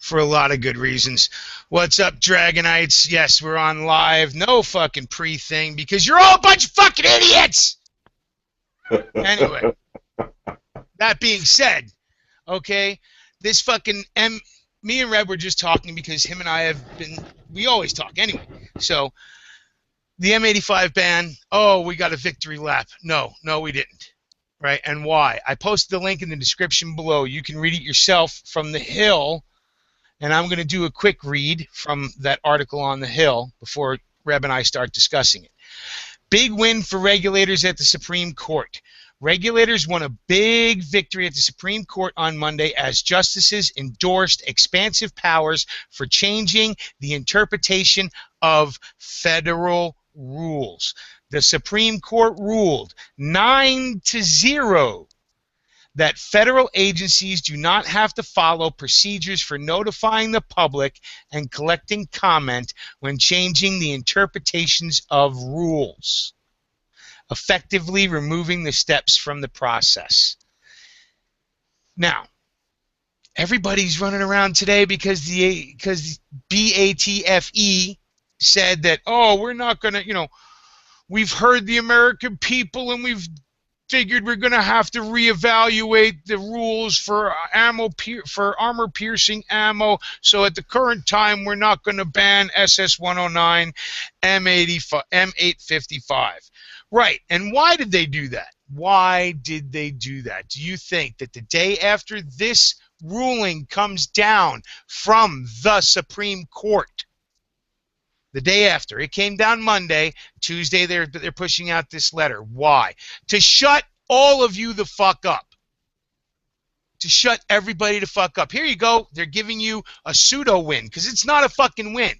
for a lot of good reasons. What's up, Dragonites? Yes, we're on live. No fucking pre-thing because you're all a bunch of fucking idiots! Anyway, that being said, okay, this fucking me and Red were just talking because him and I have been, we always talk anyway. So, the M855 ban, oh, we got a victory lap. No, we didn't. Right? And why? I posted the link in the description below. You can read it yourself from The Hill, and I'm going to do a quick read from that article on The Hill before Reb and I start discussing it. Big win for regulators at the Supreme Court. Regulators won a big victory at the Supreme Court on Monday as justices endorsed expansive powers for changing the interpretation of federal rules. The Supreme Court ruled 9-0 that federal agencies do not have to follow procedures for notifying the public and collecting comment when changing the interpretations of rules, effectively removing the steps from the process. Now, everybody's running around today because BATFE said that, oh, we're not going to, we've heard the American people and we've figured we're going to have to reevaluate the rules for armor-piercing ammo. So at the current time, we're not going to ban SS-109 M855. Right. And why did they do that? Why did they do that? Do you think that the day after this ruling comes down from the Supreme Court, the day after, it came down Monday, Tuesday they're pushing out this letter. Why? To shut all of you the fuck up. To shut everybody the fuck up. Here you go. They're giving you a pseudo win because it's not a fucking win.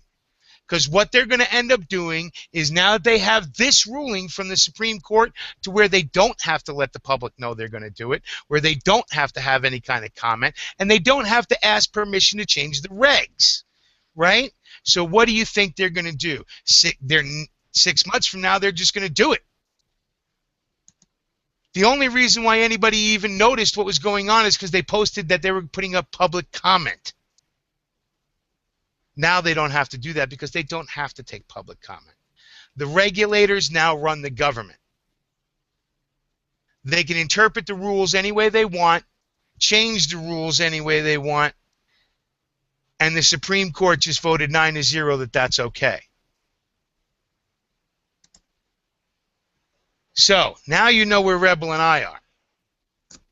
Because what they're going to end up doing is now that they have this ruling from the Supreme Court to where they don't have to let the public know they're going to do it, where they don't have to have any kind of comment, and they don't have to ask permission to change the regs. Right? So what do you think they're going to do? 6 months from now, they're just going to do it. The only reason why anybody even noticed what was going on is because they posted that they were putting up public comment. Now they don't have to do that because they don't have to take public comment. The regulators now run the government. They can interpret the rules any way they want, change the rules any way they want, and the Supreme Court just voted 9-0 that that's okay. So, now you know where Rebel and I are.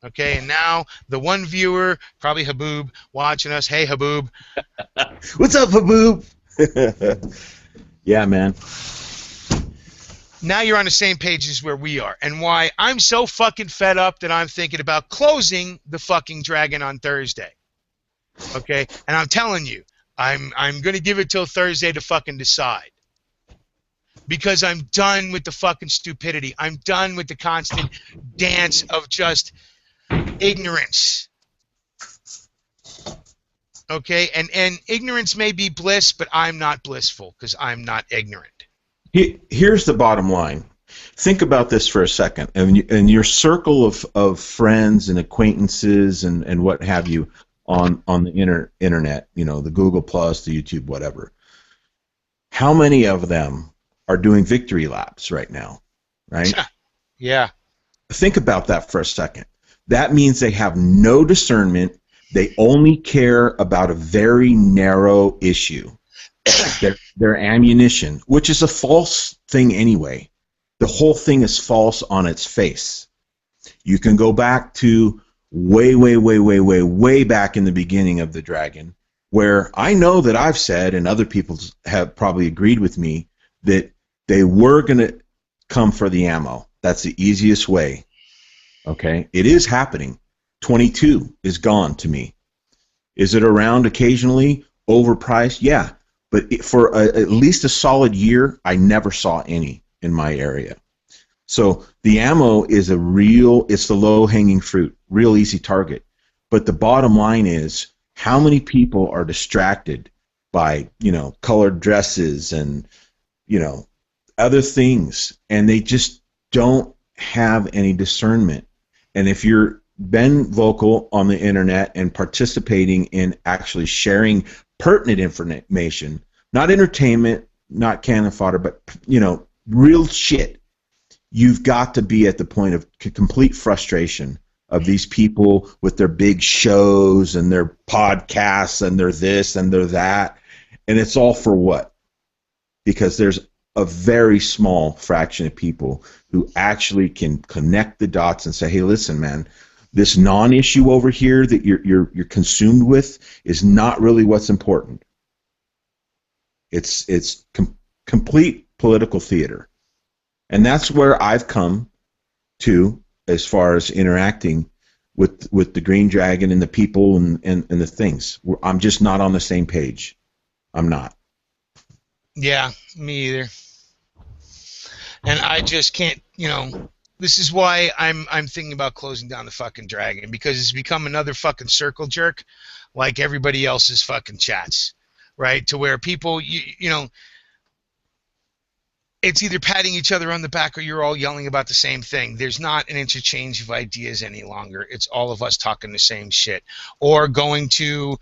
Okay, and now the one viewer, probably Haboob, watching us. Hey, Haboob. What's up, Haboob? Yeah, man. Now you're on the same page as where we are. And why I'm so fucking fed up that I'm thinking about closing the fucking Dragon on Thursday. Okay? And I'm telling you, I'm going to give it till Thursday to fucking decide. Because I'm done with the fucking stupidity. I'm done with the constant dance of just ignorance. Okay? And ignorance may be bliss, but I'm not blissful because I'm not ignorant. Here's the bottom line. Think about this for a second. And your circle of friends and acquaintances and what have you on the internet, the Google Plus, the YouTube, whatever. How many of them are doing victory laps right now, right? Yeah. Think about that for a second. That means they have no discernment. They only care about a very narrow issue. Their ammunition, which is a false thing anyway. The whole thing is false on its face. You can go back to way back in the beginning of the Dragon, where I know that I've said, and other people have probably agreed with me, that they were going to come for the ammo. That's the easiest way. Okay? It is happening. 22 is gone to me. Is it around occasionally? Overpriced? Yeah. But for at least a solid year, I never saw any in my area. So the ammo is it's the low-hanging fruit, real easy target. But the bottom line is, how many people are distracted by, colored dresses and, other things, and they just don't have any discernment. And if you're been vocal on the internet and participating in actually sharing pertinent information, not entertainment, not cannon fodder, but real shit. You've got to be at the point of complete frustration of these people with their big shows and their podcasts and their this and their that, and it's all for what? Because there's a very small fraction of people who actually can connect the dots and say, hey, listen, man, this non-issue over here that you're consumed with is not really what's important. It's complete political theater. And that's where I've come to as far as interacting with the Green Dragon and the people and the things. I'm just not on the same page. I'm not. Yeah, me either. And I just can't, this is why I'm thinking about closing down the fucking Dragon, because it's become another fucking circle jerk like everybody else's fucking chats, right? To where people, it's either patting each other on the back or you're all yelling about the same thing. There's not an interchange of ideas any longer. It's all of us talking the same shit. Or going to,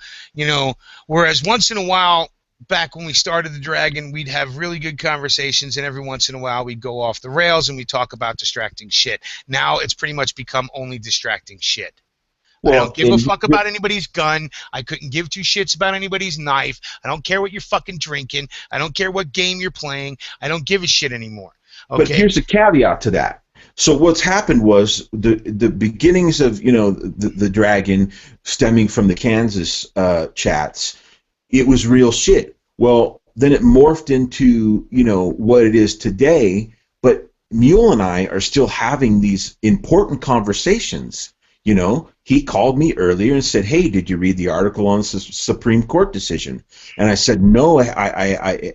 whereas once in a while, back when we started the Dragon, we'd have really good conversations, and every once in a while we'd go off the rails and we talk about distracting shit. Now it's pretty much become only distracting shit. Well, I don't give a fuck about anybody's gun. I couldn't give two shits about anybody's knife. I don't care what you're fucking drinking. I don't care what game you're playing. I don't give a shit anymore. Okay? But here's a caveat to that. So what's happened was the beginnings of the Dragon stemming from the Kansas chats. It was real shit. Well, then it morphed into what it is today. But Mule and I are still having these important conversations. He called me earlier and said, hey, did you read the article on the Supreme Court decision? And I said, no, I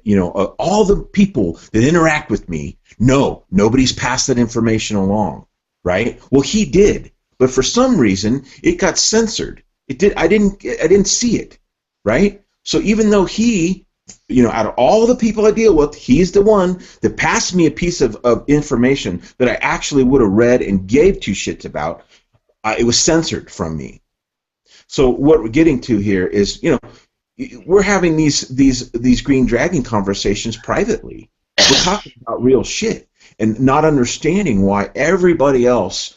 all the people that interact with me, no, nobody's passed that information along, right? Well, he did, but for some reason, it got censored. It did. I didn't see it, right? So even though he, out of all the people I deal with, he's the one that passed me a piece of information that I actually would have read and gave two shits about. It was censored from me. So what we're getting to here is, we're having these Green Dragon conversations privately. We're talking about real shit and not understanding why everybody else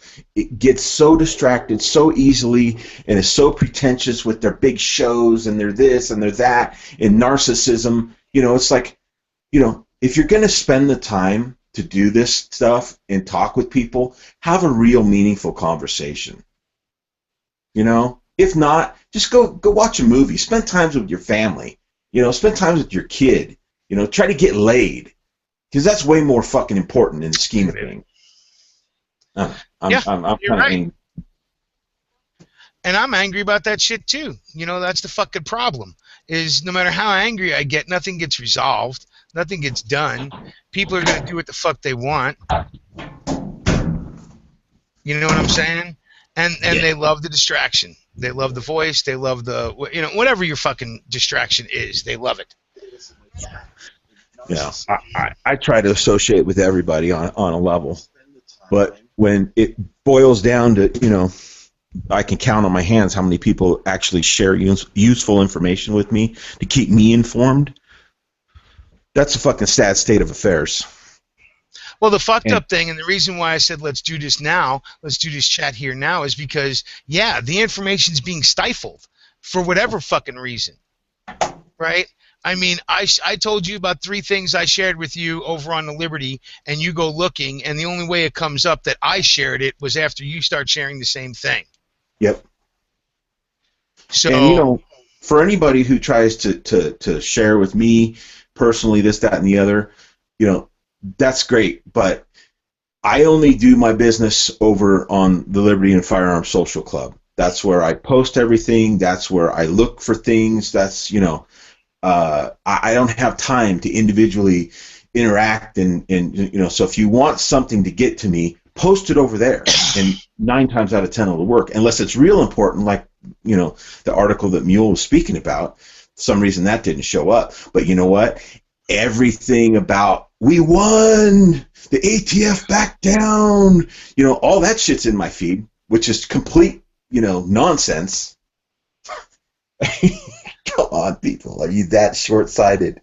gets so distracted so easily and is so pretentious with their big shows and their this and their that and narcissism. It's like, if you're going to spend the time to do this stuff and talk with people, have a real meaningful conversation. If not, just go watch a movie. Spend time with your family. Spend time with your kid. Try to get laid, because that's way more fucking important in the scheme of things. I'm kind of angry. And I'm angry about that shit too. That's the fucking problem. Is no matter how angry I get, nothing gets resolved. Nothing gets done. People are going to do what the fuck they want. You know what I'm saying? And they love the distraction. They love the voice. They love the, whatever your fucking distraction is. They love it. Yeah, I try to associate with everybody on a level. But when it boils down to, I can count on my hands how many people actually share useful information with me to keep me informed. That's a fucking sad state of affairs. Well, the fucked up thing, and the reason why I said let's do this now, let's do this chat here now, is because, the information's being stifled for whatever fucking reason, right? I mean, I told you about 3 things I shared with you over on the Liberty, and you go looking, and the only way it comes up that I shared it was after you start sharing the same thing. Yep. So, and, for anybody who tries to share with me personally this, that, and the other, that's great, but I only do my business over on the Liberty and Firearms Social Club. That's where I post everything. That's where I look for things. That's, I don't have time to individually interact and so if you want something to get to me, post it over there, and 9 times out of 10 it'll work, unless it's real important, like, the article that Mule was speaking about. For some reason that didn't show up. But you know what? Everything about we won, the ATF backed down, all that shit's in my feed, which is complete nonsense. Come on, people. Are you that short-sighted?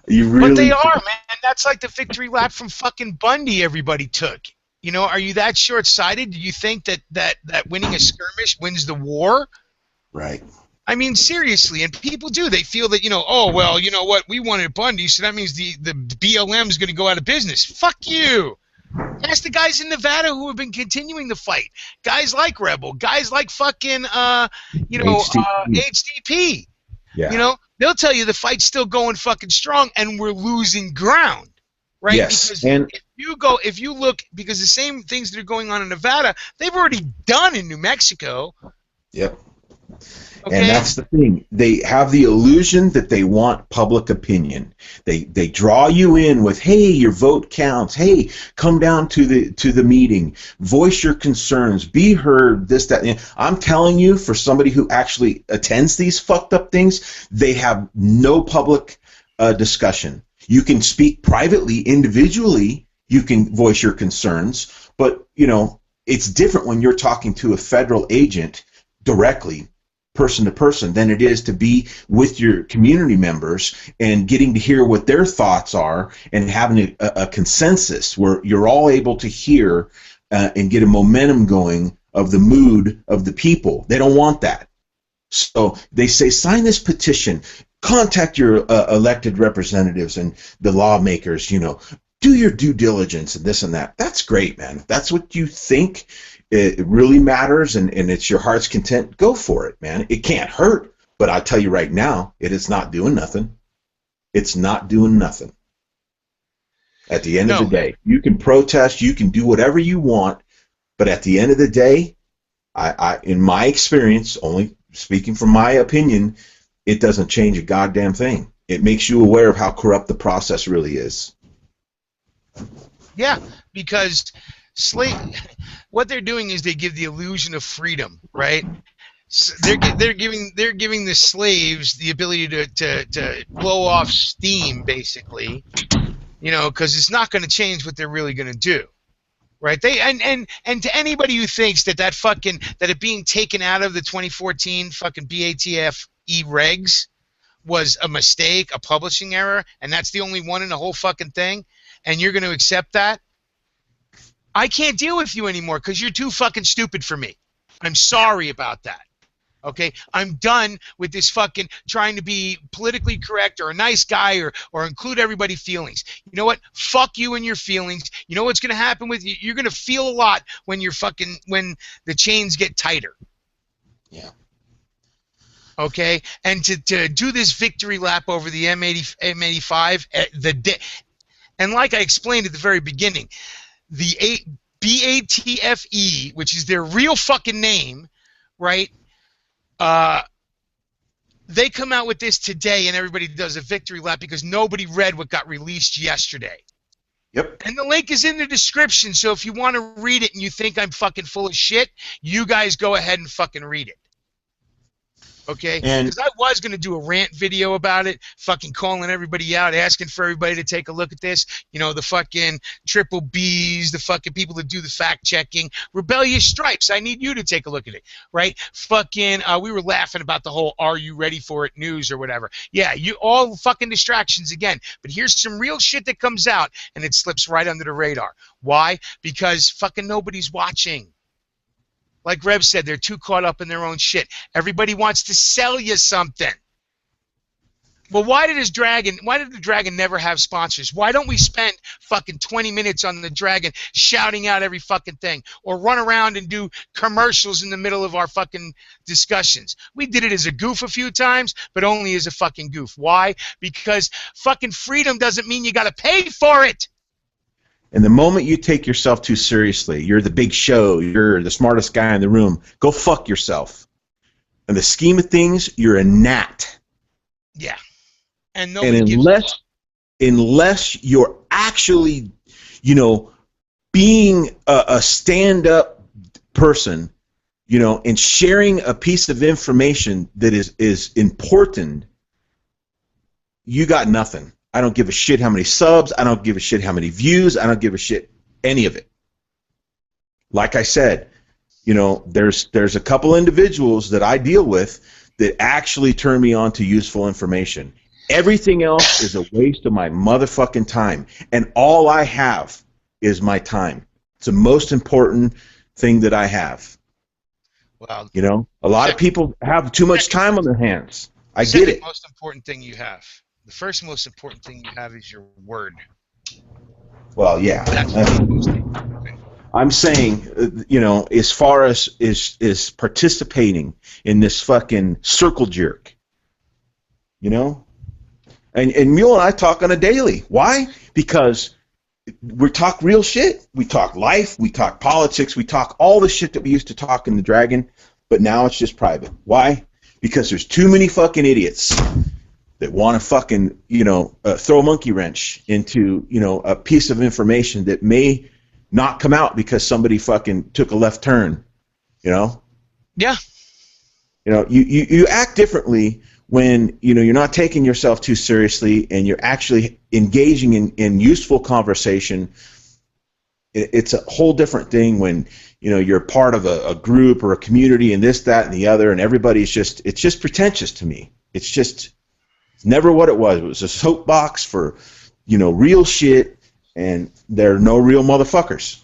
You really? But they are, man. That's like the victory lap from fucking Bundy everybody took. Are you that short-sighted? Do you think that winning a skirmish wins the war? Right. I mean, seriously, and people do. They feel that, oh, well, you know what? We wanted Bundy, so that means the BLM is going to go out of business. Fuck you. Ask the guys in Nevada who have been continuing the fight. Guys like Rebel. Guys like fucking, HDP. Yeah. They'll tell you the fight's still going fucking strong and we're losing ground. Right? Yes. Because And if you look, because the same things that are going on in Nevada, they've already done in New Mexico. Yep. Okay? And that's the thing. They have the illusion that they want public opinion. They draw you in with, hey, your vote counts. Hey, come down to the meeting. Voice your concerns. Be heard. This, that. I'm telling you, for somebody who actually attends these fucked up things, they have no public discussion. You can speak privately, individually. You can voice your concerns, but it's different when you're talking to a federal agent directly, person to person, than it is to be with your community members and getting to hear what their thoughts are and having a consensus where you're all able to hear and get a momentum going of the mood of the people. They don't want that. So they say, sign this petition, contact your elected representatives and the lawmakers, do your due diligence and this and that. That's great, man. If that's what you think it really matters and it's your heart's content, go for it, man. It can't hurt, but I'll tell you right now, it is not doing nothing. It's not doing nothing. At the end of the day, you can protest, you can do whatever you want, but at the end of the day, I in my experience, only speaking from my opinion, it doesn't change a goddamn thing. It makes you aware of how corrupt the process really is. Yeah, because what they're doing is they give the illusion of freedom, right? So they're giving the slaves the ability to blow off steam, basically, because it's not going to change what they're really going to do, right? They and to anybody who thinks that it being taken out of the 2014 fucking BATFE regs was a mistake, a publishing error, and that's the only one in the whole fucking thing, and you're going to accept that, I can't deal with you anymore because you're too fucking stupid for me. I'm sorry about that. Okay? I'm done with this fucking trying to be politically correct or a nice guy or include everybody's feelings. You know what? Fuck you and your feelings. You know what's going to happen with you? You're going to feel a lot when when the chains get tighter. Yeah. Okay? And to do this victory lap over the M855, and like I explained at the very beginning, the BATFE, which is their real fucking name, right? They come out with this today, and everybody does a victory lap because nobody read what got released yesterday. Yep. And the link is in the description, so if you want to read it and you think I'm fucking full of shit, you guys go ahead and fucking read it. Okay? Because I was going to do a rant video about it, fucking calling everybody out, asking for everybody to take a look at this. The fucking triple Bs, the fucking people that do the fact checking. Rebellious Stripes, I need you to take a look at it, right? Fucking, we were laughing about the whole "Are you ready for it?" news or whatever. Yeah, you all fucking distractions again. But here's some real shit that comes out, and it slips right under the radar. Why? Because fucking nobody's watching. Like Reb said, they're too caught up in their own shit. Everybody wants to sell you something. Well, why did the Dragon never have sponsors? Why don't we spend fucking 20 minutes on the Dragon shouting out every fucking thing or run around and do commercials in the middle of our fucking discussions? We did it as a goof a few times, but only as a fucking goof. Why? Because fucking freedom doesn't mean you got to pay for it. And the moment you take yourself too seriously, you're the big show, you're the smartest guy in the room, go fuck yourself. In the scheme of things, you're a gnat. Yeah. And unless you're actually, being a stand-up person, and sharing a piece of information that is important, you got nothing. I don't give a shit how many subs. I don't give a shit how many views. I don't give a shit any of it. Like I said, you know, there's a couple individuals that I deal with that actually turn me on to useful information. Everything else is a waste of my motherfucking time, and all I have is my time. It's the most important thing that I have. Well, You know, a lot of people have too much time on their hands. I get it. The most important thing you have. The first most important thing you have is your word. Well, yeah. That's the most important thing. I'm saying, you know, as far as is participating in this fucking circle jerk, you know, and Mule and I talk on a daily. Why? Because we talk real shit. We talk life. We talk politics. We talk all the shit that we used to talk in the Dragon, but now it's just private. Why? Because there's too many fucking idiots that want to fucking, you know, throw a monkey wrench into, you know, a piece of information that may not come out because somebody fucking took a left turn, you know? Yeah. You know, you act differently when, you know, you're not taking yourself too seriously and you're actually engaging in useful conversation. It's a whole different thing when, you know, you're part of a group or a community and this, that, and the other, and everybody's just, it's just pretentious to me. It's just never what it was. It was a soapbox for, you know, real shit, and there are no real motherfuckers.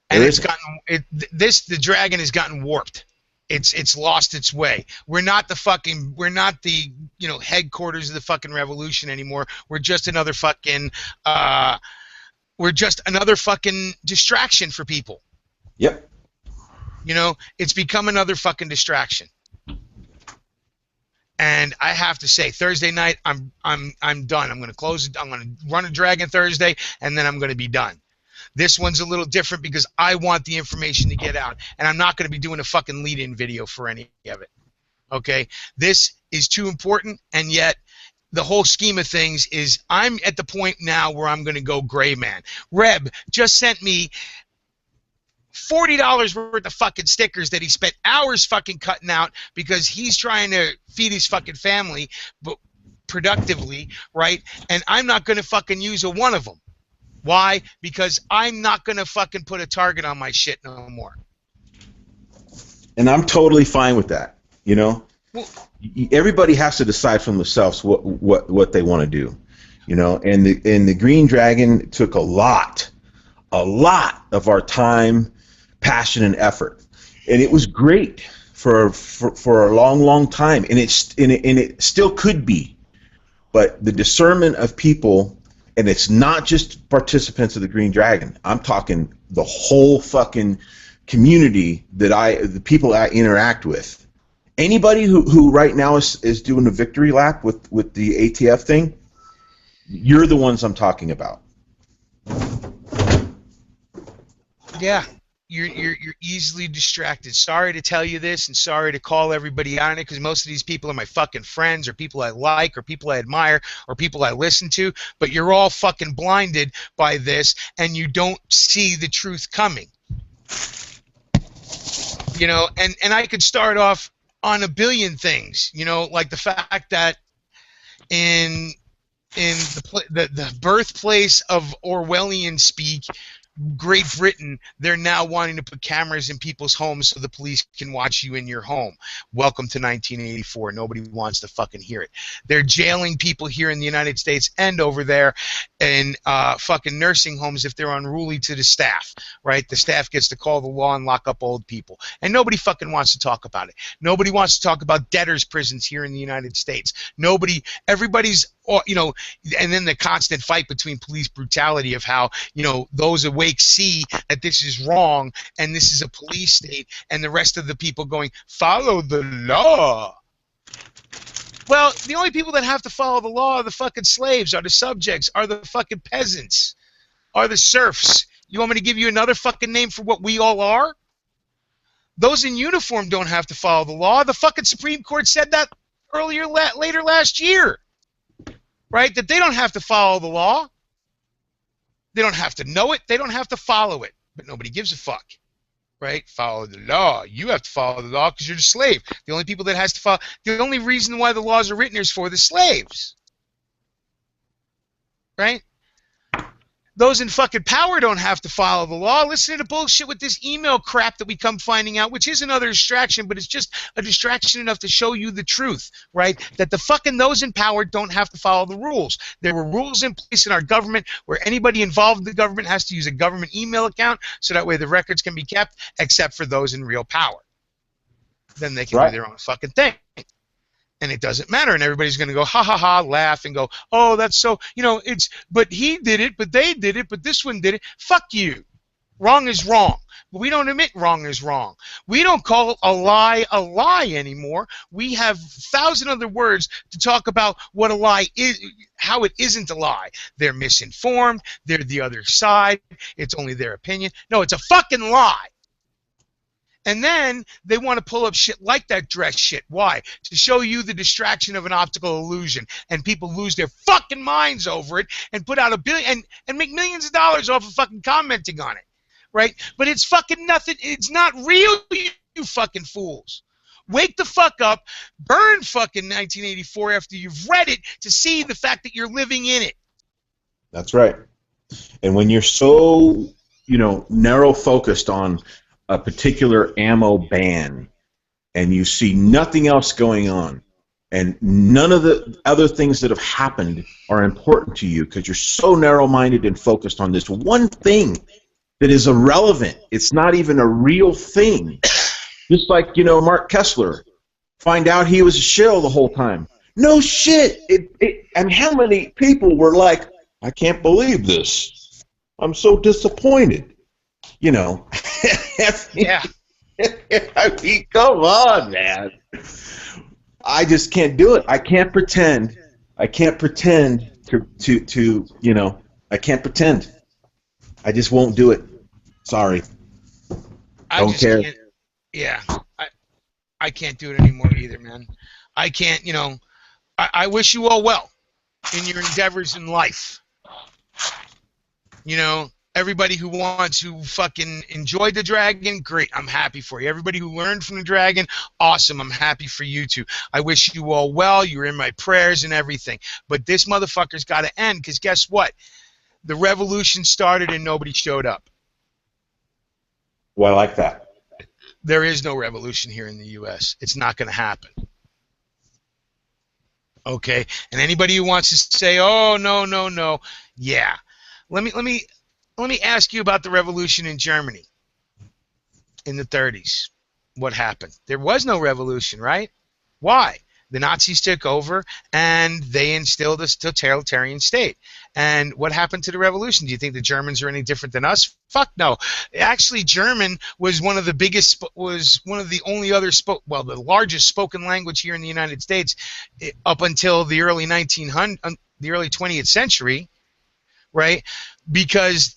And it's gotten, the Dragon has gotten warped. It's lost its way. We're not the you know, headquarters of the fucking revolution anymore. We're just another fucking distraction for people. Yep. You know, it's become another fucking distraction. And I have to say, Thursday night, I'm done. I'm going to close it. I'm going to run a Dragon Thursday, and then I'm going to be done. This one's a little different because I want the information to get out, and I'm not going to be doing a fucking lead-in video for any of it. Okay? This is too important, and yet the whole scheme of things is I'm at the point now where I'm going to go gray man. Reb just sent me $40 worth of fucking stickers that he spent hours fucking cutting out because he's trying to feed his fucking family, but productively, right? And I'm not going to fucking use a one of them. Why? Because I'm not going to fucking put a target on my shit no more. And I'm totally fine with that, you know? Well, everybody has to decide for themselves what they want to do, you know? And the Green Dragon took a lot of our time, passion, and effort. And it was great for a long time, and it still could be. But the discernment of people, and it's not just participants of the Green Dragon. I'm talking the whole fucking community the people I interact with. Anybody who right now is doing a victory lap with the ATF thing, you're the ones I'm talking about. Yeah. You're easily distracted. Sorry to tell you this, and sorry to call everybody on it, because most of these people are my fucking friends, or people I like, or people I admire, or people I listen to, but you're all fucking blinded by this, and you don't see the truth coming. You know, and I could start off on a billion things, you know, like the fact that in the birthplace of Orwellian speak, Great Britain, they're now wanting to put cameras in people's homes so the police can watch you in your home. Welcome to 1984. Nobody wants to fucking hear it. They're jailing people here in the United States and over there in fucking nursing homes if they're unruly to the staff, right? The staff gets to call the law and lock up old people. And nobody fucking wants to talk about it. Nobody wants to talk about debtors' prisons here in the United States. Everybody's, you know, and then the constant fight between police brutality of how, you know, those awake see that this is wrong and this is a police state, and the rest of the people going, follow the law. Well, the only people that have to follow the law are the fucking slaves, are the subjects, are the fucking peasants, are the serfs. You want me to give you another fucking name for what we all are? Those in uniform don't have to follow the law. The fucking Supreme Court said that later last year. Right? That they don't have to follow the law. They don't have to know it. They don't have to follow it. But nobody gives a fuck. Right? Follow the law. You have to follow the law because you're the slave. The only people that has to follow, the only reason why the laws are written is for the slaves. Right? Those in fucking power don't have to follow the law. Listen to the bullshit with this email crap that we come finding out, which is another distraction, but it's just a distraction enough to show you the truth, right? That the fucking those in power don't have to follow the rules. There were rules in place in our government where anybody involved in the government has to use a government email account so that way the records can be kept, except for those in real power. Then they can do their own fucking thing. And it doesn't matter, and everybody's going to go ha ha ha, laugh and go, oh, that's so, it's, but he did it, but they did it, but this one did it. Fuck you. Wrong is wrong. But we don't admit wrong is wrong. We don't call a lie anymore. We have 1,000 other words to talk about what a lie is, how it isn't a lie. They're misinformed. They're the other side. It's only their opinion. No, it's a fucking lie. And then they want to pull up shit like that dress shit. Why? To show you the distraction of an optical illusion. And people lose their fucking minds over it and put out $1 billion and make millions of dollars off of fucking commenting on it. Right? But it's fucking nothing. It's not real, you fucking fools. Wake the fuck up. Burn fucking 1984 after you've read it to see the fact that you're living in it. That's right. And when you're so, narrow focused on a particular ammo ban, and you see nothing else going on, and none of the other things that have happened are important to you because you're so narrow-minded and focused on this one thing that is irrelevant. It's not even a real thing. Just like, Mark Kessler, find out he was a shill the whole time. No shit. And how many people were like, I can't believe this. I'm so disappointed. Yeah. I mean, come on, man. I just can't do it. I can't pretend. I can't pretend to I can't pretend. I just won't do it. Sorry. Don't care. Yeah. I can't do it anymore either, man. I can't, I wish you all well in your endeavors in life. Everybody who wants to fucking enjoy the dragon, great, I'm happy for you. Everybody who learned from the dragon, awesome, I'm happy for you too. I wish you all well. You're in my prayers and everything. But this motherfucker's got to end because guess what? The revolution started and nobody showed up. Well, I like that. There is no revolution here in the U.S. It's not going to happen. Okay? And anybody who wants to say, oh, no, yeah. Let me ask you about the revolution in Germany in the 30s. What happened? There was no revolution, right? Why? The Nazis took over and they instilled a totalitarian state. And what happened to the revolution? Do you think the Germans are any different than us? Fuck no. Actually, German was one of the biggest, was one of the only other, the largest spoken language here in the United States up until the early 20th century, right? Because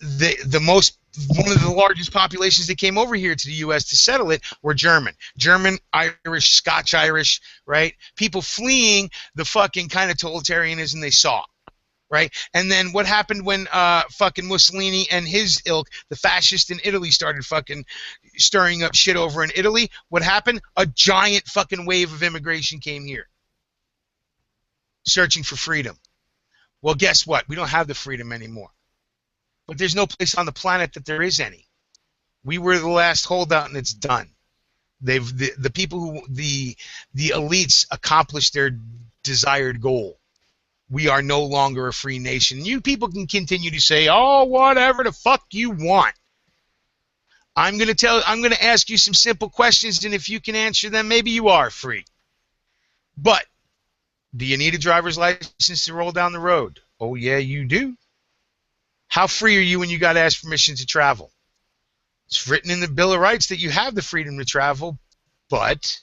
one of the largest populations that came over here to the U.S. to settle it were German, Irish, Scotch-Irish, right? People fleeing the fucking kind of totalitarianism they saw, right? And then what happened when fucking Mussolini and his ilk, the fascists in Italy, started fucking stirring up shit over in Italy? What happened? A giant fucking wave of immigration came here, searching for freedom. Well, guess what? We don't have the freedom anymore. But there's no place on the planet that there is any. We were the last holdout, and it's done. The people who the elites accomplished their desired goal. We are no longer a free nation. You people can continue to say, oh, whatever the fuck you want. I'm gonna ask you some simple questions, and if you can answer them, maybe you are free. But do you need a driver's license to roll down the road? Oh yeah, you do. How free are you when you got to ask permission to travel? It's written in the Bill of Rights that you have the freedom to travel, but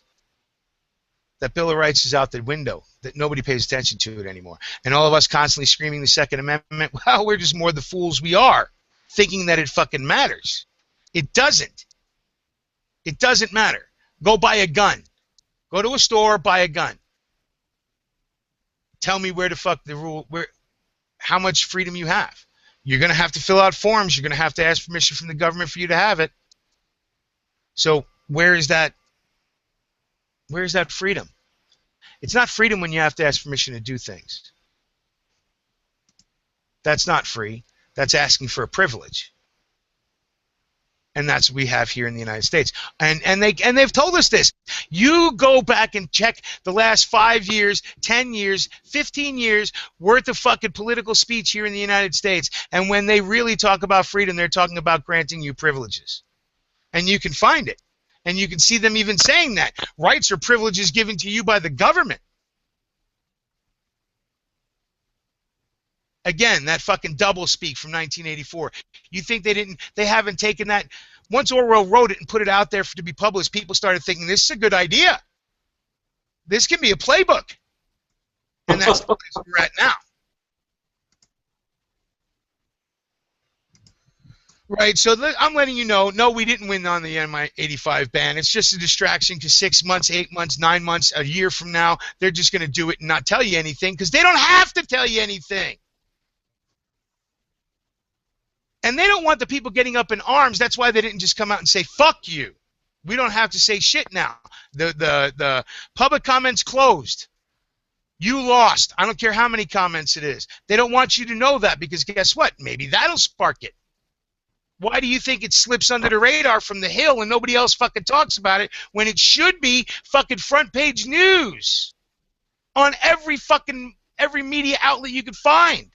that Bill of Rights is out the window, that nobody pays attention to it anymore. And all of us constantly screaming the Second Amendment, well, we're just more the fools we are, thinking that it fucking matters. It doesn't. It doesn't matter. Go buy a gun. Go to a store, buy a gun. Tell me where the fuck the rule, how much freedom you have. You're going to have to fill out forms. You're going to have to ask permission from the government for you to have it. So where is that freedom? It's not freedom when you have to ask permission to do things. That's not free. That's asking for a privilege. And that's what we have here in the United States. And they've told us this. You go back and check the last 5 years, 10 years, 15 years worth of fucking political speech here in the United States. And when they really talk about freedom, they're talking about granting you privileges. And you can find it. And you can see them even saying that. Rights or privileges given to you by the government. Again, that fucking doublespeak from 1984. You think they haven't taken that? Once Orwell wrote it and put it out there to be published, people started thinking, this is a good idea. This can be a playbook. And that's the place we're at now. Right, so I'm letting you know, no, we didn't win on the m855 ban. It's just a distraction because 6 months, 8 months, 9 months, a year from now, they're just going to do it and not tell you anything because they don't have to tell you anything. And they don't want the people getting up in arms. That's why they didn't just come out and say, fuck you. We don't have to say shit now. The public comments closed. You lost. I don't care how many comments it is. They don't want you to know that because guess what? Maybe that'll spark it. Why do you think it slips under the radar from the Hill and nobody else fucking talks about it when it should be fucking front page news on every media outlet you could find?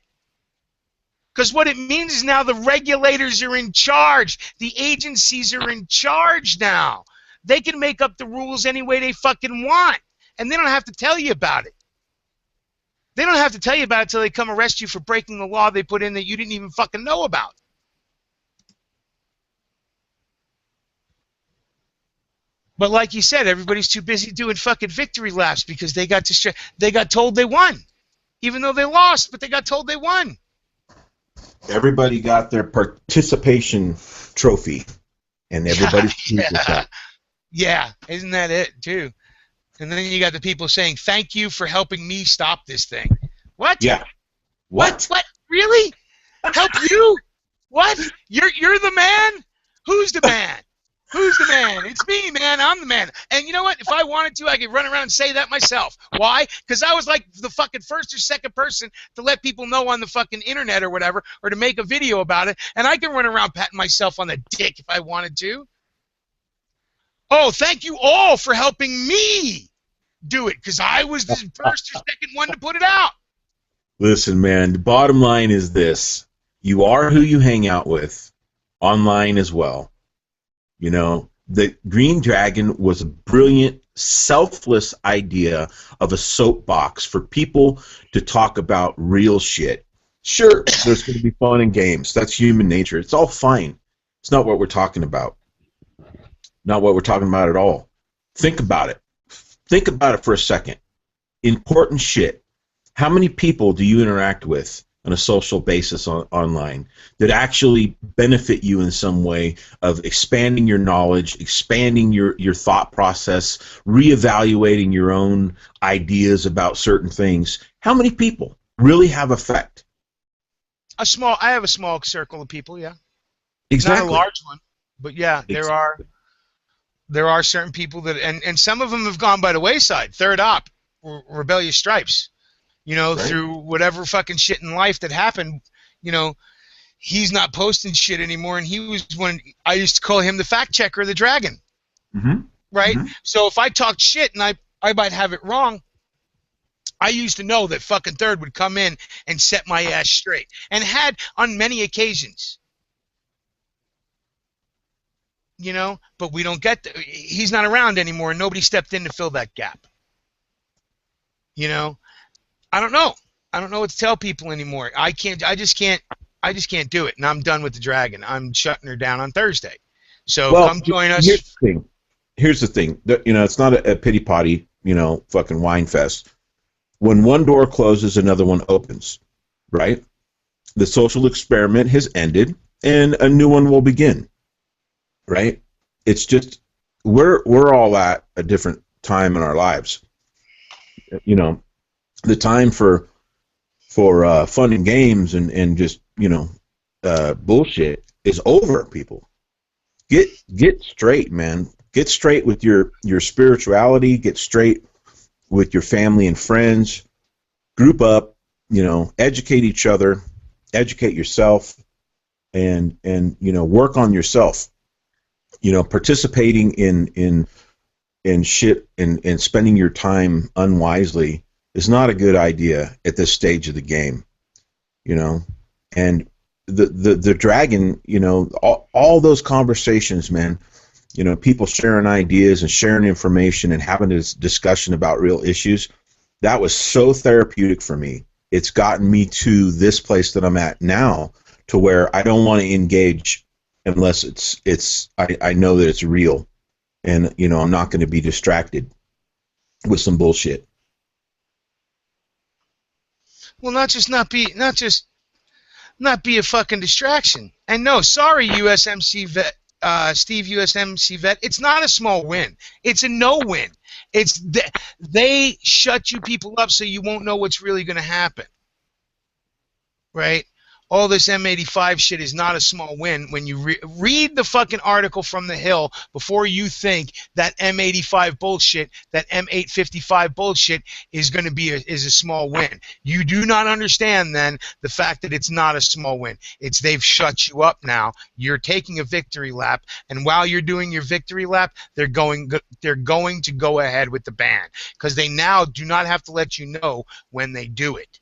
Because what it means is now the regulators are in charge. The agencies are in charge now. They can make up the rules any way they fucking want. And they don't have to tell you about it. They don't have to tell you about it until they come arrest you for breaking the law they put in that you didn't even fucking know about. But like you said, everybody's too busy doing fucking victory laps because they got told they won. Even though they lost, but they got told they won. Everybody got their participation trophy, and everybody's pleased with that. Yeah, isn't that it, too? And then you got the people saying, thank you for helping me stop this thing. What? Yeah. What? Really? Help you? What? You're the man? Who's the man? Who's the man? It's me, man. I'm the man. And you know what? If I wanted to, I could run around and say that myself. Why? Because I was like the fucking first or second person to let people know on the fucking internet or whatever, or to make a video about it. And I can run around patting myself on the dick if I wanted to. Oh, thank you all for helping me do it, because I was the first or second one to put it out. Listen, man, the bottom line is this. You are who you hang out with, online as well. You know, the Green Dragon was a brilliant, selfless idea of a soapbox for people to talk about real shit. Sure, there's going to be fun and games. That's human nature. It's all fine. It's not what we're talking about. Not what we're talking about at all. Think about it. Think about it for a second. Important shit. How many people do you interact with on a social basis online that actually benefit you in some way of expanding your knowledge, expanding your thought process, reevaluating your own ideas about certain things? How many people really have effect? I have a small circle of people, yeah. Exactly. Not a large one, but yeah, there are certain people that, and some of them have gone by the wayside. Third Op, Rebellious Stripes. You know, right. Through whatever fucking shit in life that happened, you know, he's not posting shit anymore, and he was when I used to call him the fact checker of the Dragon. Mm-hmm. Right? Mm-hmm. So if I talked shit and I might have it wrong, I used to know that fucking Third would come in and set my ass straight, and had on many occasions. You know, but we don't get he's not around anymore, and nobody stepped in to fill that gap. You know? I don't know. I don't know what to tell people anymore. I just can't do it. And I'm done with the Dragon. I'm shutting her down on Thursday. So come join us. Here's the thing. You know, it's not a pity potty, you know, fucking wine fest. When one door closes, another one opens, right? The social experiment has ended, and a new one will begin, right? It's just we're all at a different time in our lives, you know. The time for fun and games and just, you know, bullshit is over, people. Get straight, man. Get straight with your spirituality. Get straight with your family and friends. Group up, you know, educate each other, educate yourself, and work on yourself. Participating in shit and spending your time unwisely is not a good idea at this stage of the game. And the dragon, all those conversations, man, people sharing ideas and sharing information and having this discussion about real issues, that was so therapeutic for me. It's gotten me to this place that I'm at now, to where I don't want to engage unless I know that it's real, and I'm not going to be distracted with some bullshit. Well, not just not be a fucking distraction. And no, sorry, USMC vet, Steve, USMC vet. It's not a small win. It's a no win. It's they shut you people up so you won't know what's really going to happen. Right? All this M855 shit is not a small win. When you read the fucking article from the Hill before you think that M855 bullshit, that m855 bullshit is going to be is a small win. You do not understand then the fact that it's not a small win. It's they've shut you up now. You're taking a victory lap, and while you're doing your victory lap, they're going to go ahead with the ban, because they now do not have to let you know when they do it,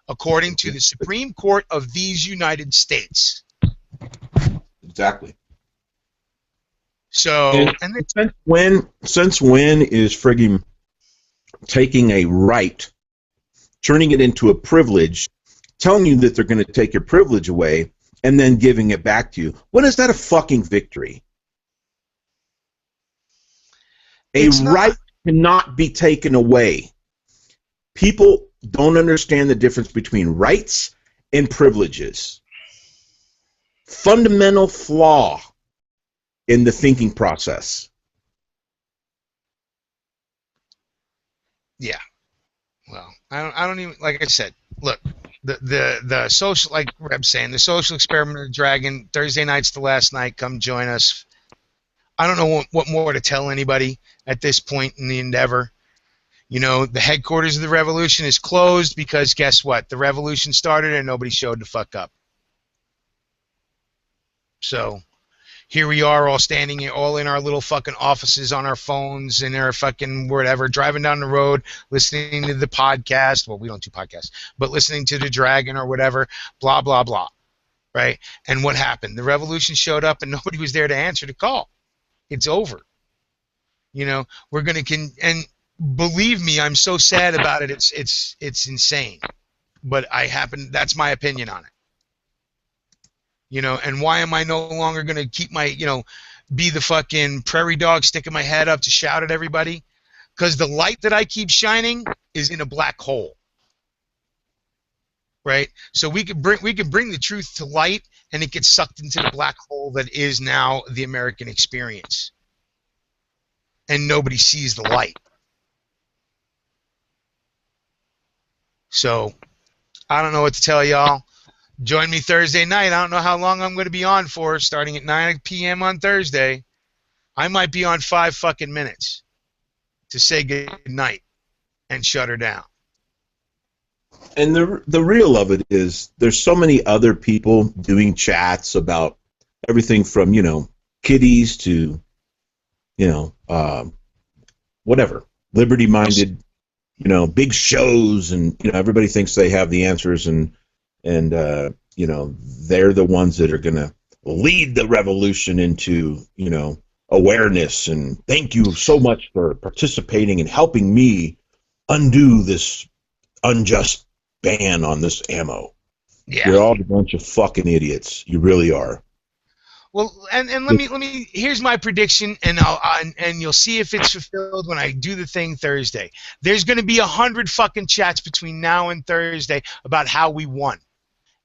according to the Supreme Court of these United States. Exactly. So, since when is frigging taking a right, turning it into a privilege, telling you that they're going to take your privilege away, and then giving it back to you? When is that a fucking victory? A right cannot be taken away. People don't understand the difference between rights and privileges. Fundamental flaw in the thinking process. Yeah. Well, I don't even, like I said, look, the social, like Reb's saying, the social experiment of the dragon, Thursday night's the last night. Come join us. I don't know what more to tell anybody at this point in the endeavor. The headquarters of the revolution is closed because guess what? The revolution started and nobody showed the fuck up. So here we are, all standing all in our little fucking offices on our phones and our fucking whatever, driving down the road, listening to the podcast. Well, we don't do podcasts, but listening to the Dragon or whatever, blah, blah, blah. Right? And what happened? The revolution showed up and nobody was there to answer the call. It's over. We're going to, and believe me, I'm so sad about it. It's insane, but that's my opinion on it. And why am I no longer going to keep my, be the fucking prairie dog sticking my head up to shout at everybody? Because the light that I keep shining is in a black hole. Right? So we could bring the truth to light, and it gets sucked into the black hole that is now the American experience. And nobody sees the light. So, I don't know what to tell y'all. Join me Thursday night. I don't know how long I'm going to be on for, starting at 9 p.m. on Thursday. I might be on 5 fucking minutes to say good night and shut her down. And the real of it is there's so many other people doing chats about everything from, kitties to, whatever, liberty-minded, big shows, and everybody thinks they have the answers, and they're the ones that are going to lead the revolution into awareness. And thank you so much for participating and helping me undo this unjust ban on this ammo. Yeah. You're all a bunch of fucking idiots. You really are. Well, and let me here's my prediction, and and you'll see if it's fulfilled when I do the thing Thursday. There's going to be 100 fucking chats between now and Thursday about how we won,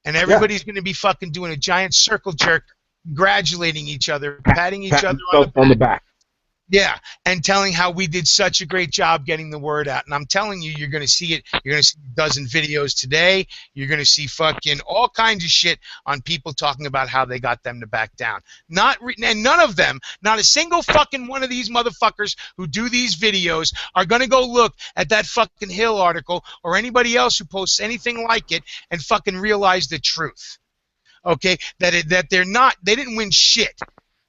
and everybody's going to be fucking doing a giant circle jerk, congratulating each other, patting each other on the back. Yeah, and telling how we did such a great job getting the word out. And I'm telling you, you're going to see it. You're going to see a dozen videos today. You're going to see fucking all kinds of shit on people talking about how they got them to back down. And none of them, not a single fucking one of these motherfuckers who do these videos are going to go look at that fucking Hill article or anybody else who posts anything like it and fucking realize the truth. okay, that they didn't win shit.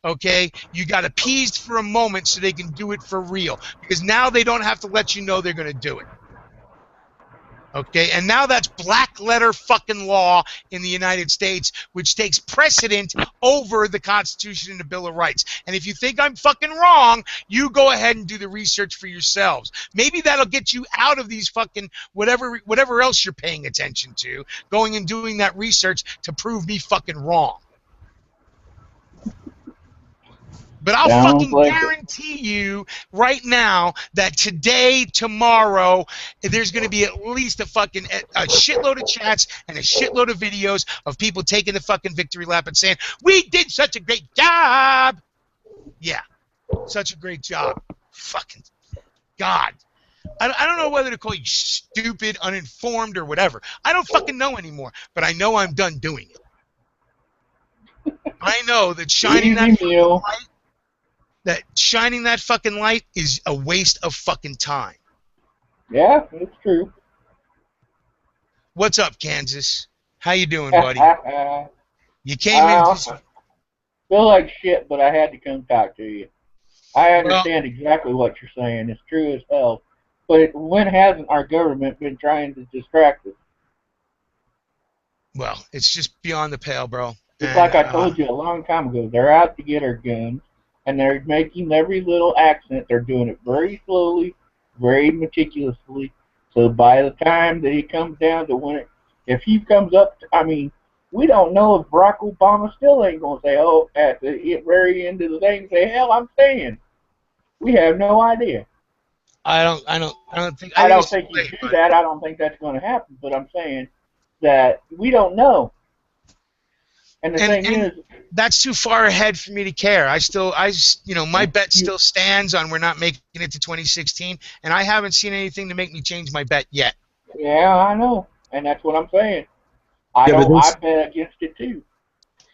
Okay, you got appeased for a moment so they can do it for real, because now they don't have to let you know they're going to do it. Okay, and now that's black letter fucking law in the United States, which takes precedent over the Constitution and the Bill of Rights. And if you think I'm fucking wrong, you go ahead and do the research for yourselves. Maybe that'll get you out of these fucking whatever else you're paying attention to, going and doing that research to prove me fucking wrong. But I'll fucking guarantee you right now that today, tomorrow, there's going to be at least a shitload of chats and a shitload of videos of people taking the fucking victory lap and saying, we did such a great job. Yeah, such a great job. Fucking God. I don't know whether to call you stupid, uninformed, or whatever. I don't fucking know anymore, but I know I'm done doing it. I know that shining that fucking light is a waste of fucking time. Yeah, it's true. What's up, Kansas? How you doing, buddy? You came in. Feel like shit, but I had to come talk to you. I understand exactly what you're saying. It's true as hell. But when hasn't our government been trying to distract us? Well, it's just beyond the pale, bro. It's like I told you a long time ago. They're out to get our guns. And they're making every little accent. They're doing it very slowly, very meticulously. So by the time that he comes down to if he comes up, we don't know if Barack Obama still ain't going to say, oh, at the very end of the thing, say, hell, I'm staying. We have no idea. I don't think you do that. I don't think that's going to happen. But I'm saying that we don't know. And the thing is, that's too far ahead for me to care. My bet still stands on we're not making it to 2016, and I haven't seen anything to make me change my bet yet. Yeah, I know, and that's what I'm saying. I bet against it too.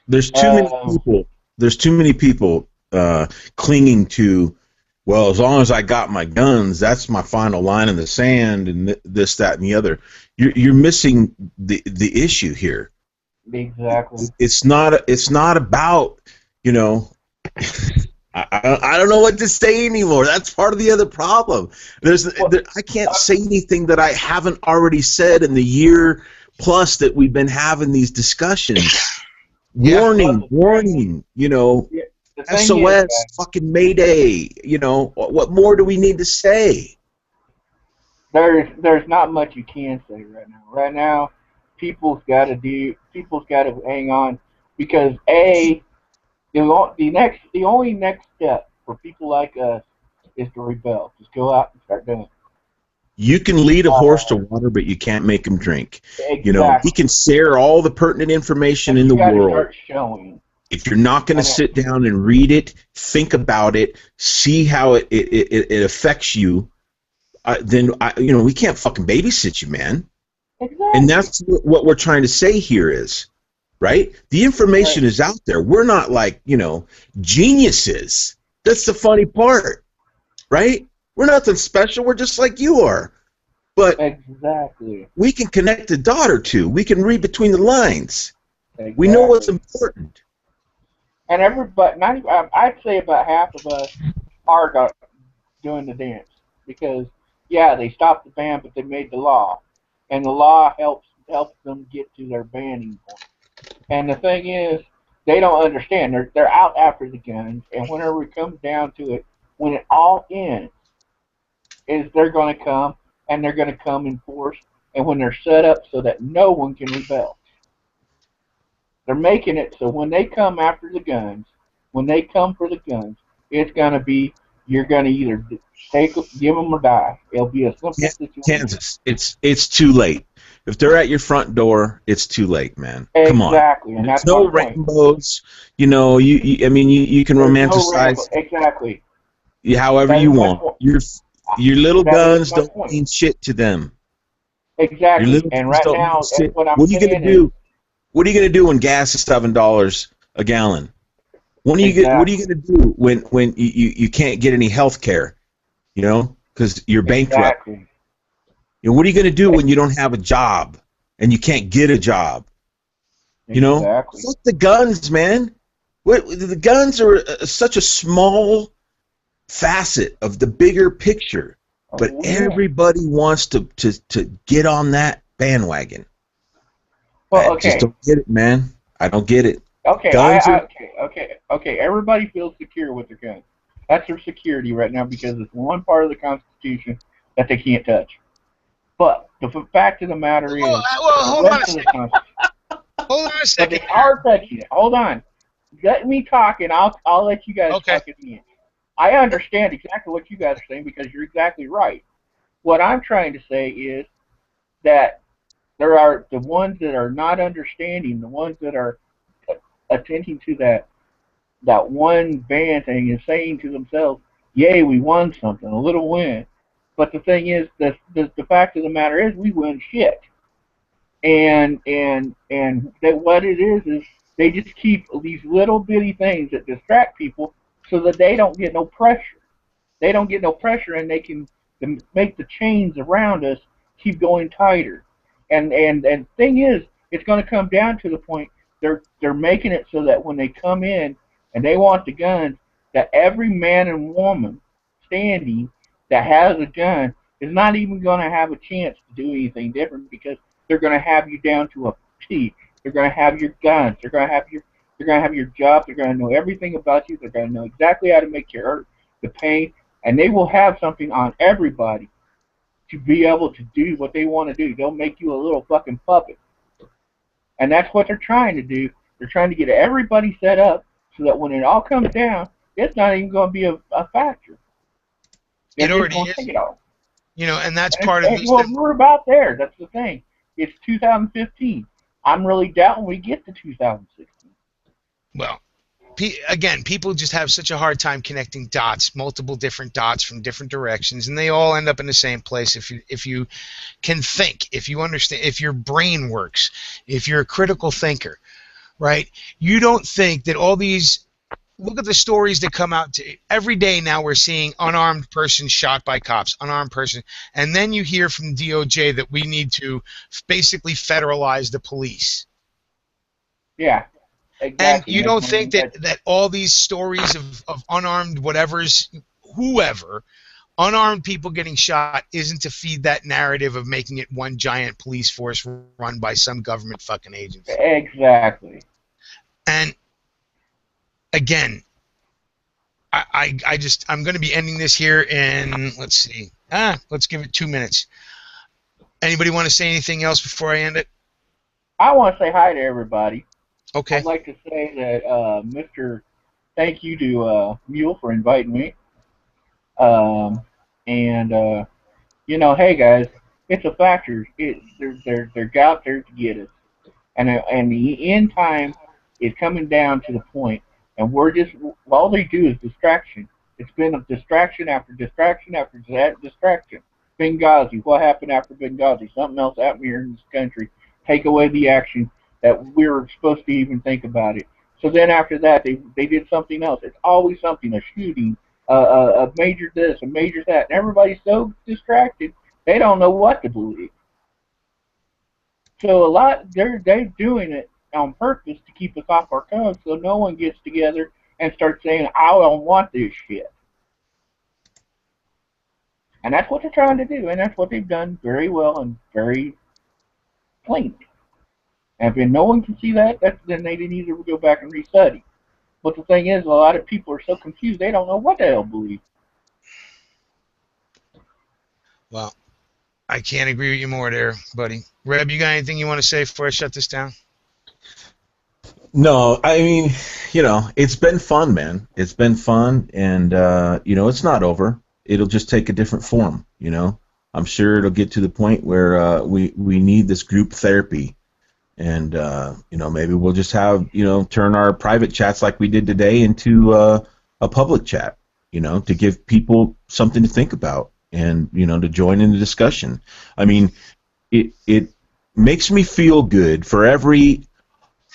There's too many people. There's too many people clinging to. Well, as long as I got my guns, that's my final line in the sand, and this, that, and the other. You're missing the issue here. Exactly. It's not about, I don't know what to say anymore. That's part of the other problem. I can't say anything that I haven't already said in the year plus that we've been having these discussions. Warning, SOS, fucking Mayday. What more do we need to say? There's not much you can say right now. Right now, people's got to hang on, because the only next step for people like us is to rebel. Just go out and start doing it. You can lead a horse to water, but you can't make him drink. Exactly. We can share all the pertinent information in the world. Start showing. If you're not going to sit down and read it, think about it, see how it affects you, then we can't fucking babysit you, man. Exactly. And that's what we're trying to say here is, right? The information is out there. We're not like, geniuses. That's the funny part, right? We're nothing special. We're just like you are. But exactly, we can connect a dot or two. We can read between the lines. Exactly. We know what's important. And I'd say about half of us are doing the dance. Because, they stopped the ban, but they made the law. And the law helps them get to their banning point. And the thing is, they don't understand. They're out after the guns, and whenever it comes down to it, when it all ends, they're going to come, and they're going to come in force, and when they're set up so that no one can rebel. They're making it so when they come after the guns, when they come for the guns, it's going to be, you're going to either give them or die. It'll be a simple situation. Kansas, it's too late. If they're at your front door, it's too late, man. Come on. Exactly, and that's no rainbows. You can romanticize. Exactly. However you want. Your little guns don't mean shit to them. Exactly. And right now, what are you going to do? What are you going to do when gas is $7 a gallon? What are you going to do when you can't get any health care? Because you're bankrupt. Exactly. What are you going to do when you don't have a job and you can't get a job? You know, Exactly. fuck the guns, man. The guns are such a small facet of the bigger picture, but Oh, yeah. everybody wants to get on that bandwagon. I Well, just okay. don't get it, man. I don't get it. Okay, Guns are okay. Everybody feels secure with their guns. That's their security right now because it's one part of the Constitution that they can't touch. But the fact of the matter is, Well, the hold on a rest of the second. Constitution. Hold on a But second they here. are touching it. Hold on. Let me talk, and I'll let you guys Okay. talk at the end. I understand exactly what you guys are saying because you're exactly right. What I'm trying to say is that there are the ones that are not understanding, the ones that are attending to that one band thing and saying to themselves, "Yay, we won something, a little win." But the thing is, the fact of the matter is, we win shit. And that what it is they just keep these little bitty things that distract people so that they don't get no pressure. They don't get no pressure, and they can make the chains around us keep going tighter. And thing is, it's going to come down to the point they're making it so that when they come in and they want the guns, that every man and woman standing that has a gun is not even going to have a chance to do anything different because they're going to have you down to a T. They're going to have your guns. They're going to have your job. They're going to know everything about you. They're going to know exactly how to make you hurt, the pain, and they will have something on everybody to be able to do what they want to do. They'll make you a little fucking puppet. And that's what they're trying to do. They're trying to get everybody set up so that when it all comes down, it's not even going to be a factor. They're It just already going to is. take it all. You know, and that's And part of this. well, we're about there. That's the thing. It's 2015. I'm really doubting we get to 2016. Well, again, people just have such a hard time connecting dots, multiple different dots from different directions, and they all end up in the same place if you can think, if you understand, if your brain works, if you're a critical thinker, right? You don't think that all these look at the stories that come out every day now. We're seeing unarmed person shot by cops, unarmed person, and then you hear from DOJ that we need to basically federalize the police. Yeah, And exactly. you don't think that all these stories of unarmed whatever's whoever, unarmed people getting shot isn't to feed that narrative of making it one giant police force run by some government fucking agency. Exactly. And again, I'm going to be ending this here in, let's see, let's give it 2 minutes. Anybody want to say anything else before I end it? I want to say hi to everybody. Okay. I'd like to say that Mr. Thank you to Mule for inviting me. And you know, hey guys, it's a factor. They're out there to get us, and the end time is coming down to the point, and we're just all they do is distraction. It's been a distraction after distraction after distraction. Benghazi, what happened after Benghazi? Something else happened here in this country. Take away the action that we were supposed to even think about it. So then after that, they did something else. It's always something, a shooting, a major this, a major that, and everybody's so distracted they don't know what to believe. So a lot they're doing it on purpose to keep us off our toes, so no one gets together and starts saying, "I don't want this shit." And that's what they're trying to do, and that's what they've done very well and very plainly. And if no one can see that, then they need to go back and restudy. But the thing is, a lot of people are so confused they don't know what the hell to believe. Well, I can't agree with you more there, buddy. Reb, you got anything you want to say before I shut this down? No, I mean, you know, it's been fun, man. It's been fun, and you know, it's not over. It'll just take a different form. You know, I'm sure it'll get to the point where we need this group therapy, and you know, maybe we'll just have, you know, turn our private chats like we did today into a public chat. You know, to give people something to think about, and you know, to join in the discussion. I mean, it makes me feel good for every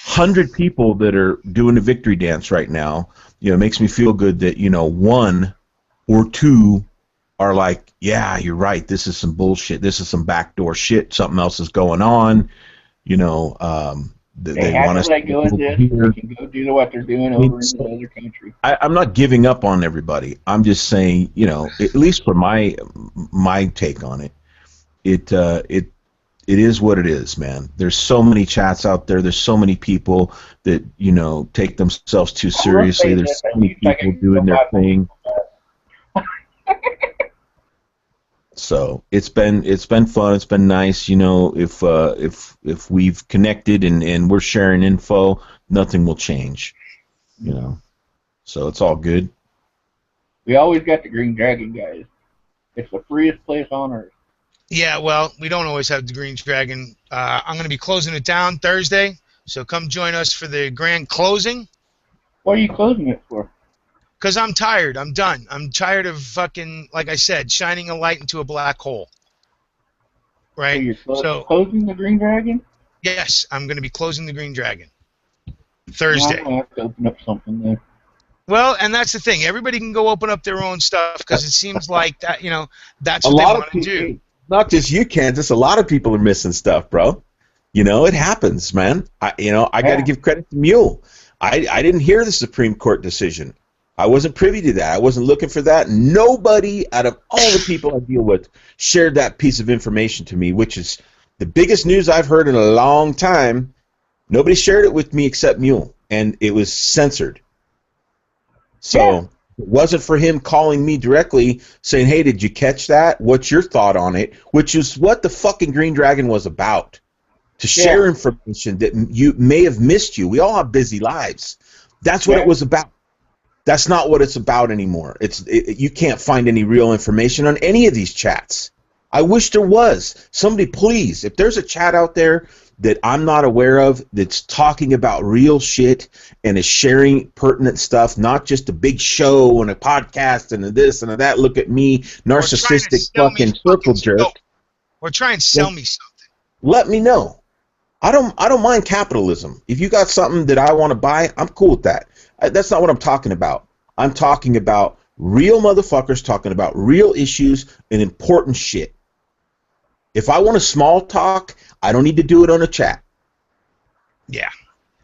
100 people that are doing a victory dance right now. You know, it makes me feel good that, you know, 1 or 2 are like, yeah, you're right, this is some bullshit, this is some backdoor shit, something else is going on, you know, They They have want to us let go of to this. here. They can go do what they're doing I mean, over in this other country. I'm not giving up on everybody. I'm just saying, you know, at least for my take on it, it is what it is, man. There's so many chats out there. There's so many people that, you know, take themselves too I will seriously. say There's this: so at many least I people can go doing their buy thing. So it's been fun. It's been nice. You know, if we've connected and we're sharing info, nothing will change. You know, so it's all good. We always got the Green Dragon, guys. It's the freest place on earth. Yeah, well, we don't always have the Green Dragon. I'm going to be closing it down Thursday, so come join us for the grand closing. What are you closing it for? Because I'm tired. I'm done. I'm tired of fucking, like I said, shining a light into a black hole. So Right? you're So, closing the Green Dragon? yes, I'm going to be closing the Green Dragon Well, I'm Thursday. going to have to open up something then. Well, and that's the thing. Everybody can go open up their own stuff because it seems like that, you know, that's A what they lot of want to do. people, not just you, Kansas. A lot of people are missing stuff, bro. You know, it happens, man. I got to give credit to Mule. I didn't hear the Supreme Court decision. I wasn't privy to that. I wasn't looking for that. Nobody out of all the people I deal with shared that piece of information to me, which is the biggest news I've heard in a long time. Nobody shared it with me except Mule, and it was censored. So it wasn't for him calling me directly saying, hey, did you catch that? What's your thought on it? Which is what the fucking Green Dragon was about. To share information that you may have missed you. We all have busy lives. That's what it was about. That's not what it's about anymore. You can't find any real information on any of these chats. I wish there was. Somebody, please, if there's a chat out there that I'm not aware of that's talking about real shit and is sharing pertinent stuff, not just a big show and a podcast and a this and a that, look at me, narcissistic fucking circle jerk. Or try and sell me something. Let me know. I don't mind capitalism. If you got something that I want to buy, I'm cool with that. That's not what I'm talking about. I'm talking about real motherfuckers talking about real issues and important shit. If I want a small talk, I don't need to do it on a chat. Yeah.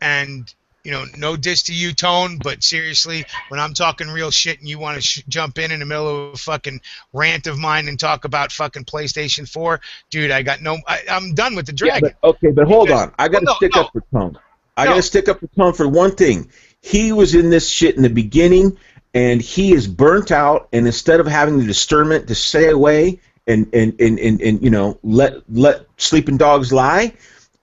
And, you know, no diss to you, Tone, but seriously, when I'm talking real shit and you want to jump in the middle of a fucking rant of mine and talk about fucking PlayStation 4, dude, I'm done with the Dragon. Yeah, but hold on. I got to stick up for Tone. I got to stick up for Tone for one thing. He was in this shit in the beginning, and he is burnt out, and instead of having the discernment to stay away and you know, let sleeping dogs lie,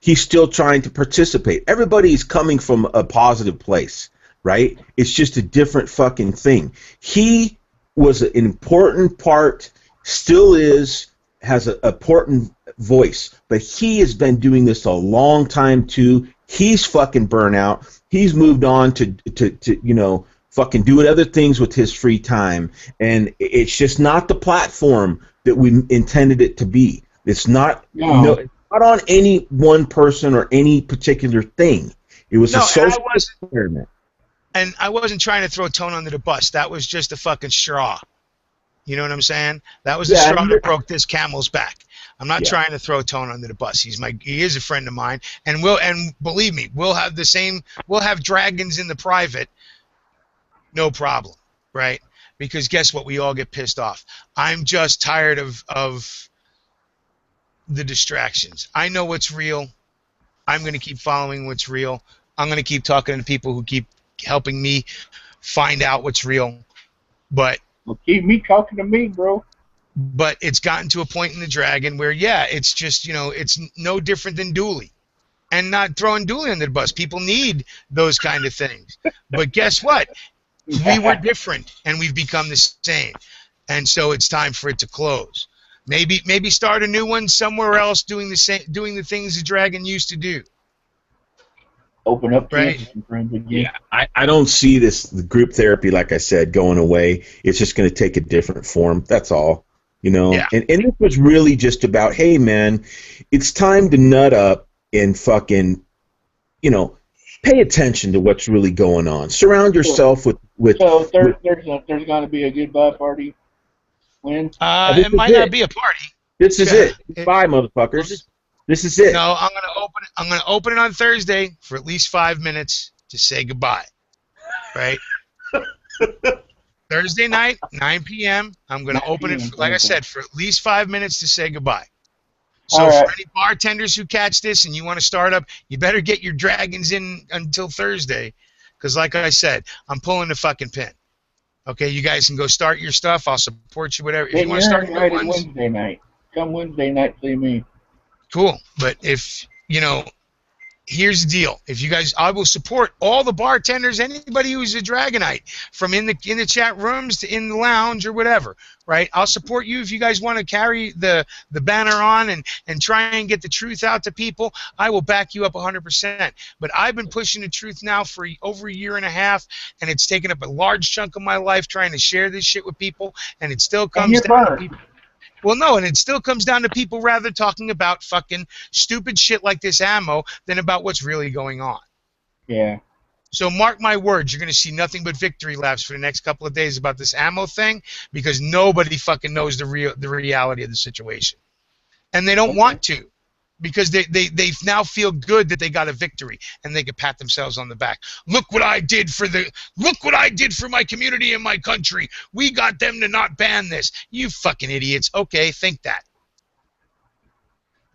he's still trying to participate. Everybody's coming from a positive place, right? It's just a different fucking thing. He was an important part, still is, has an important voice, but he has been doing this a long time too. He's fucking burnt out. He's moved on to you know, fucking doing other things with his free time, and it's just not the platform that we intended it to be. It's not it's not on any one person or any particular thing. It was a social experiment. And I wasn't trying to throw Tone under the bus. That was just a fucking straw. You know what I'm saying? That was the straw that broke this camel's back. I'm not trying to throw Tone under the bus. He is a friend of mine, and believe me, we'll have dragons in the private, no problem, right? Because guess what? We all get pissed off. I'm just tired of the distractions. I know what's real. I'm going to keep following what's real. I'm going to keep talking to people who keep helping me find out what's real. But keep me talking to me, bro. But it's gotten to a point in the Dragon where, it's just, you know, it's no different than Dooley. And not throwing Dooley under the bus. People need those kind of things. But guess what? We were different, and we've become the same. And so it's time for it to close. Maybe start a new one somewhere else doing the things the Dragon used to do. Open up right? to friends again. Yeah, I don't see the group therapy, like I said, going away. It's just going to take a different form. That's all. You know, and it was really just about, hey man, it's time to nut up and fucking, you know, pay attention to what's really going on. Surround yourself with. So there's going to be a goodbye party. When? It might not be a party. This is it. Bye, motherfuckers. This is it. No, I'm gonna open it on Thursday for at least 5 minutes to say goodbye. Right? Thursday night, 9 p.m. I'm gonna open it, like I said, for at least 5 minutes to say goodbye. So for any bartenders who catch this and you want to start up, you better get your dragons in until Thursday, because like I said, I'm pulling the fucking pin. Okay, you guys can go start your stuff. I'll support you, whatever. If you want to start your ones, Wednesday night. Come Wednesday night, see me. Cool. But if, here's the deal. If you guys, I will support all the bartenders, anybody who's a Dragonite, from in the chat rooms to in the lounge or whatever, right? I'll support you if you guys want to carry the banner on and try and get the truth out to people. I will back you up 100%. But I've been pushing the truth now for over a year and a half, and it's taken up a large chunk of my life trying to share this shit with people, and it still comes down to people. Well, no, and it still comes down to people rather talking about fucking stupid shit like this ammo than about what's really going on. Yeah. So mark my words, you're going to see nothing but victory laps for the next couple of days about this ammo thing, because nobody fucking knows the reality of the situation. And they don't want to, because they now feel good that they got a victory and they can pat themselves on the back. Look what I did for my community and my country. We got them to not ban this. You fucking idiots. Okay, think that.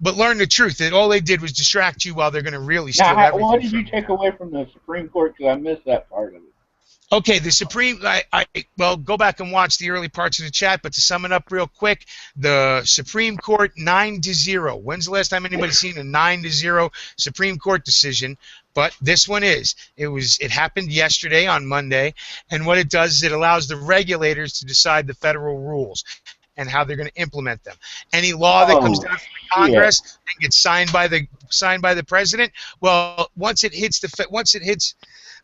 But learn the truth, that all they did was distract you while they're going to really steal everything. What did you take away from the Supreme Court? Because I missed that part of it. Okay, the Supreme, well, go back and watch the early parts of the chat, but to sum it up real quick, the Supreme Court 9-0. When's the last time anybody's seen a 9-0 Supreme Court decision? But this one is. It happened yesterday on Monday, and what it does is it allows the regulators to decide the federal rules and how they're going to implement them. Any law that comes down from the Congress and gets signed by the president, well, once it hits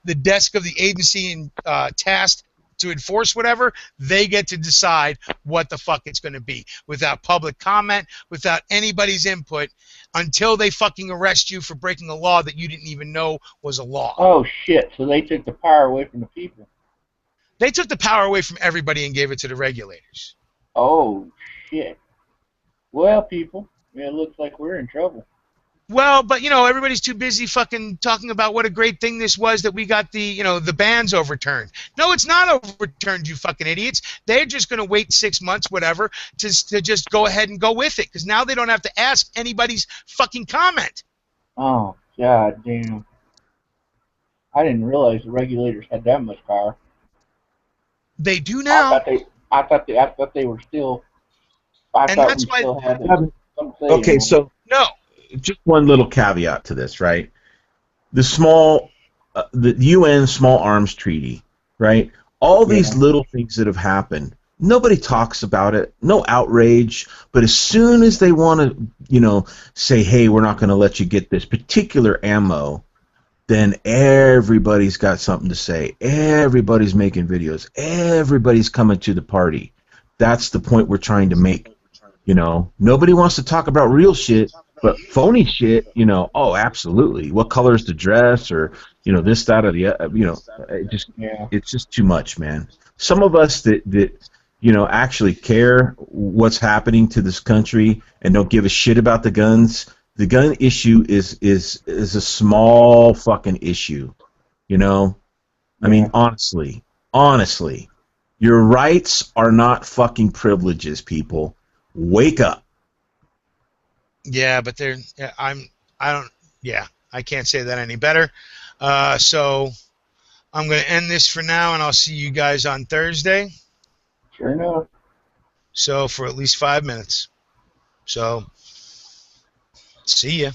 the desk of the agency tasked to enforce whatever, they get to decide what the fuck it's going to be, without public comment, without anybody's input, until they fucking arrest you for breaking a law that you didn't even know was a law. Oh shit, so they took the power away from the people. They took the power away from everybody and gave it to the regulators. Oh shit. Well, people, it looks like we're in trouble. Well, but everybody's too busy fucking talking about what a great thing this was that we got the bans overturned. No, it's not overturned, you fucking idiots. They're just going to wait 6 months, whatever, to just go ahead and go with it, because now they don't have to ask anybody's fucking comment. Oh, god damn. I didn't realize the regulators had that much power. They do now. I thought they were still. And that's why. Still had okay, so no. Just one little caveat to this, right? The UN Small Arms Treaty, right? All these little things that have happened, nobody talks about it, no outrage, but as soon as they want to, say, hey, we're not going to let you get this particular ammo, then everybody's got something to say. Everybody's making videos. Everybody's coming to the party. That's the point we're trying to make. Nobody wants to talk about real shit. But phony shit, oh, absolutely. What color is the dress, or this, that, or the, it's just too much, man. Some of us that actually care what's happening to this country and don't give a shit about the guns. The gun issue is a small fucking issue, I mean, honestly, your rights are not fucking privileges, people. Wake up. Yeah, but I can't say that any better. So I'm going to end this for now, and I'll see you guys on Thursday. Sure enough. So for at least 5 minutes. So see ya.